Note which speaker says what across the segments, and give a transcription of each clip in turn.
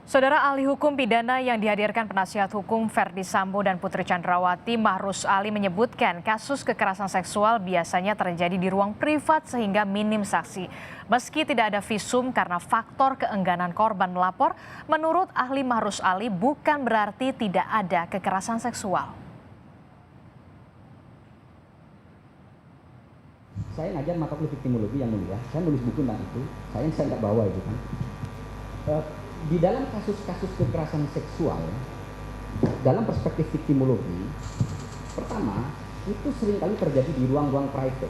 Speaker 1: Saudara ahli hukum pidana yang dihadirkan penasihat hukum Verdi Sambo dan Putri Chandrawati, Mahrus Ali menyebutkan kasus kekerasan seksual biasanya terjadi di ruang privat sehingga minim saksi. Meski tidak ada visum karena faktor keengganan korban melapor, menurut ahli Mahrus Ali bukan berarti tidak ada kekerasan seksual.
Speaker 2: Saya ngajar mata kuliah victimologi yang mulia, saya nulis buku tentang itu, saya nggak bawa itu kan. Di dalam kasus-kasus kekerasan seksual, dalam perspektif victimologi, pertama, itu seringkali terjadi di ruang-ruang private.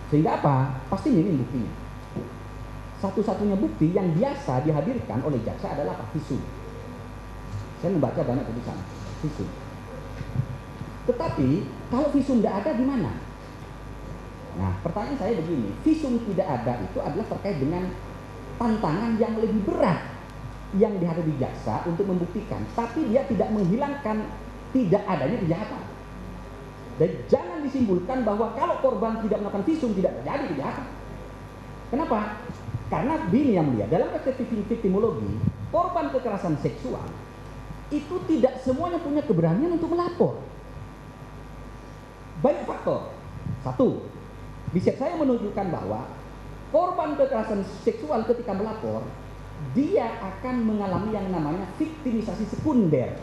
Speaker 2: Sehingga apa? Pasti minim buktinya. Satu-satunya bukti yang biasa dihadirkan oleh jaksa adalah apa? Visum. Saya membaca banyak tulisan visum. Tetapi, kalau visum tidak ada di mana? Nah, pertanyaan saya begini, visum tidak ada itu adalah terkait dengan tantangan yang lebih berat yang dihadapi jaksa untuk membuktikan, tapi dia tidak menghilangkan tidak adanya kejahatan. Dan jangan disimpulkan bahwa kalau korban tidak melakukan visum tidak terjadi kejahatan. Kenapa? Karena begini yang mulia, dalam perspektif victimologi, korban kekerasan seksual itu tidak semuanya punya keberanian untuk melapor. Banyak faktor. Satu, riset saya menunjukkan bahwa korban kekerasan seksual ketika melapor, dia akan mengalami yang namanya viktimisasi sekunder.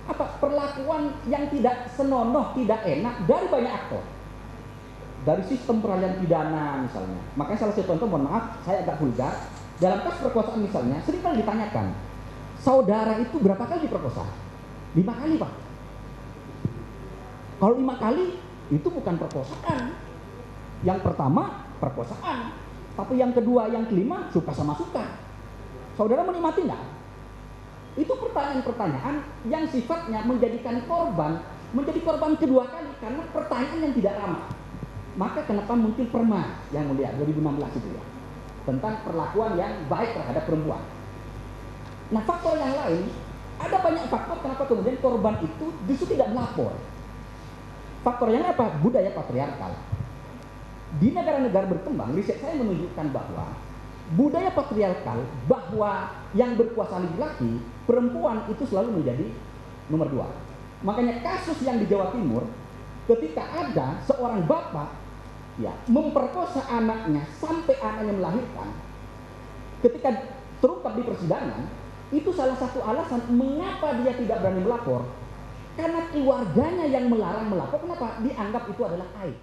Speaker 2: Apa? Perlakuan yang tidak senonoh, tidak enak dari banyak aktor. Dari sistem peradilan pidana misalnya. Makanya salah satu contoh, mohon maaf, saya agak vulgar. Dalam kasus perkosaan misalnya, seringkali ditanyakan, saudara itu berapa kali diperkosa? 5 kali, Pak. Kalau 5 kali, itu bukan perkosaan. Yang pertama, perkosaan. Tapi yang kedua, yang kelima, suka sama suka. Saudara menikmati nggak? Itu pertanyaan-pertanyaan yang sifatnya menjadikan korban menjadi korban kedua kali karena pertanyaan yang tidak ramah. Maka kenapa muncul Perma yang mulia 2016 itu ya, tentang perlakuan yang baik terhadap perempuan. Nah, faktor yang lain, ada banyak faktor kenapa kemudian korban itu justru tidak melapor. Faktor yang apa? Budaya patriarkal. Di negara-negara berkembang, riset saya menunjukkan bahwa budaya patriarkal, bahwa yang berkuasa laki-laki, perempuan itu selalu menjadi nomor 2. Makanya kasus yang di Jawa Timur, ketika ada seorang bapak ya memperkosa anaknya sampai anaknya melahirkan, ketika terungkap di persidangan, itu salah satu alasan mengapa dia tidak berani melapor, karena keluarganya yang melarang melapor. Kenapa? Dianggap itu adalah aib.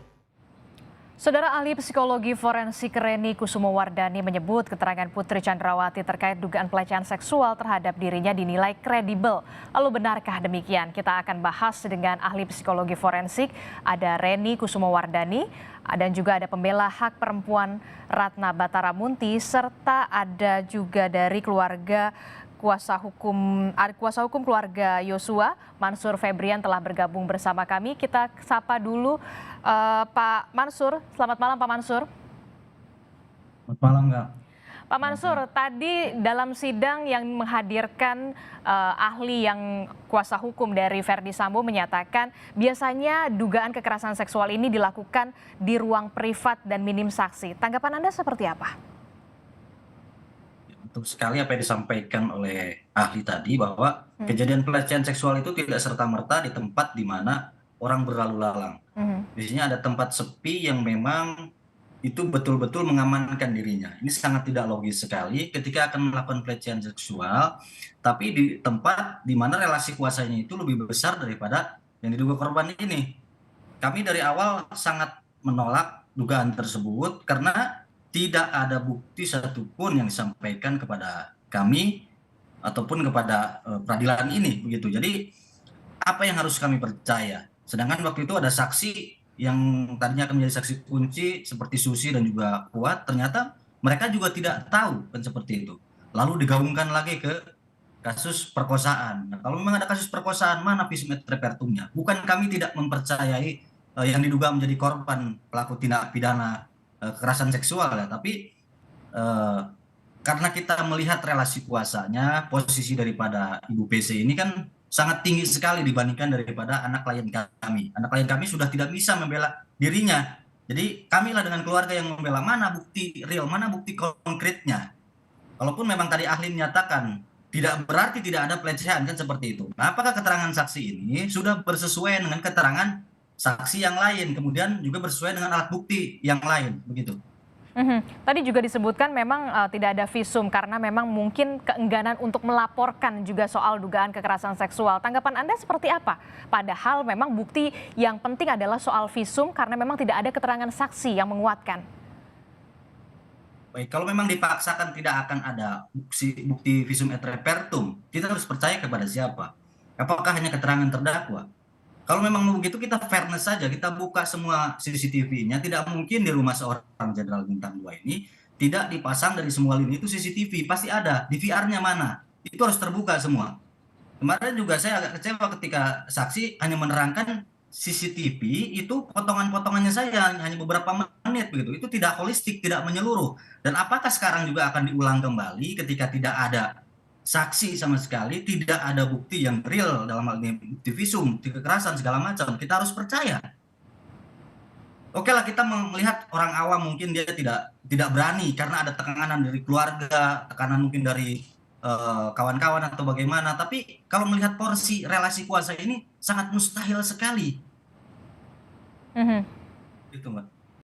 Speaker 1: Saudara ahli psikologi forensik Reni Kusumowardani menyebut keterangan Putri Chandrawati terkait dugaan pelecehan seksual terhadap dirinya dinilai kredibel. Lalu benarkah demikian? Kita akan bahas dengan ahli psikologi forensik, ada Reni Kusumowardani, dan juga ada pembela hak perempuan Ratna Bataramunti, serta ada juga dari keluarga kuasa hukum keluarga Yosua, Mansur Febrian telah bergabung bersama kami. Kita sapa dulu Pak Mansur. Selamat malam Pak Mansur.
Speaker 3: Selamat malam, Kak.
Speaker 1: Pak Mansur, tadi dalam sidang yang menghadirkan ahli yang kuasa hukum dari Verdi Sambo menyatakan biasanya dugaan kekerasan seksual ini dilakukan di ruang privat dan minim saksi. Tanggapan Anda seperti apa?
Speaker 3: Betul sekali apa yang disampaikan oleh ahli tadi, bahwa kejadian pelecehan seksual itu tidak serta-merta di tempat di mana orang berlalu lalang. Biasanya ada tempat sepi yang memang itu betul-betul mengamankan dirinya. Ini sangat tidak logis sekali ketika akan melakukan pelecehan seksual, tapi di tempat di mana relasi kuasanya itu lebih besar daripada yang diduga korban ini. Kami dari awal sangat menolak dugaan tersebut karena tidak ada bukti satupun yang disampaikan kepada kami ataupun kepada peradilan ini, begitu. Jadi apa yang harus kami percaya? Sedangkan waktu itu ada saksi yang tadinya akan menjadi saksi kunci seperti Susi dan juga Kuat, ternyata mereka juga tidak tahu kan seperti itu. Lalu digabungkan lagi ke kasus perkosaan. Nah, kalau memang ada kasus perkosaan, mana visum et repertumnya? Bukan kami tidak mempercayai yang diduga menjadi korban pelaku tindak pidana kekerasan seksual ya, tapi karena kita melihat relasi kuasanya, posisi daripada Ibu PC ini kan sangat tinggi sekali dibandingkan daripada anak klien kami. Anak klien kami sudah tidak bisa membela dirinya. Jadi kamilah dengan keluarga yang membela, mana bukti real, mana bukti konkretnya. Kalaupun memang tadi ahli menyatakan tidak berarti tidak ada pelecehan kan seperti itu. Nah, apakah keterangan saksi ini sudah bersesuaian dengan keterangan saksi yang lain, kemudian juga bersesuaian dengan alat bukti yang lain, begitu?
Speaker 1: Tadi juga disebutkan memang tidak ada visum karena memang mungkin keengganan untuk melaporkan juga soal dugaan kekerasan seksual. Tanggapan Anda seperti apa? Padahal memang bukti yang penting adalah soal visum karena memang tidak ada keterangan saksi yang menguatkan.
Speaker 3: Baik, kalau memang dipaksakan tidak akan ada bukti visum et repertum, kita harus percaya kepada siapa? Apakah hanya keterangan terdakwa? Kalau memang begitu kita fairness saja, kita buka semua CCTV-nya. Tidak mungkin di rumah seorang jenderal bintang 2 ini tidak dipasang dari semua lini itu CCTV, pasti ada. DVR-nya mana? Itu harus terbuka semua. Kemarin juga saya agak kecewa ketika saksi hanya menerangkan CCTV itu potongan-potongannya saja hanya beberapa menit begitu. Itu tidak holistik, tidak menyeluruh. Dan apakah sekarang juga akan diulang kembali ketika tidak ada saksi sama sekali, tidak ada bukti yang real dalam hal ini bukti visum, bukti kekerasan segala macam, kita harus percaya. Oke lah, kita melihat orang awam mungkin dia tidak berani karena ada tekanan dari keluarga, tekanan mungkin dari kawan-kawan atau bagaimana. Tapi kalau melihat porsi relasi kuasa ini sangat mustahil sekali.
Speaker 1: Mhm.
Speaker 3: Gitu, Mbak.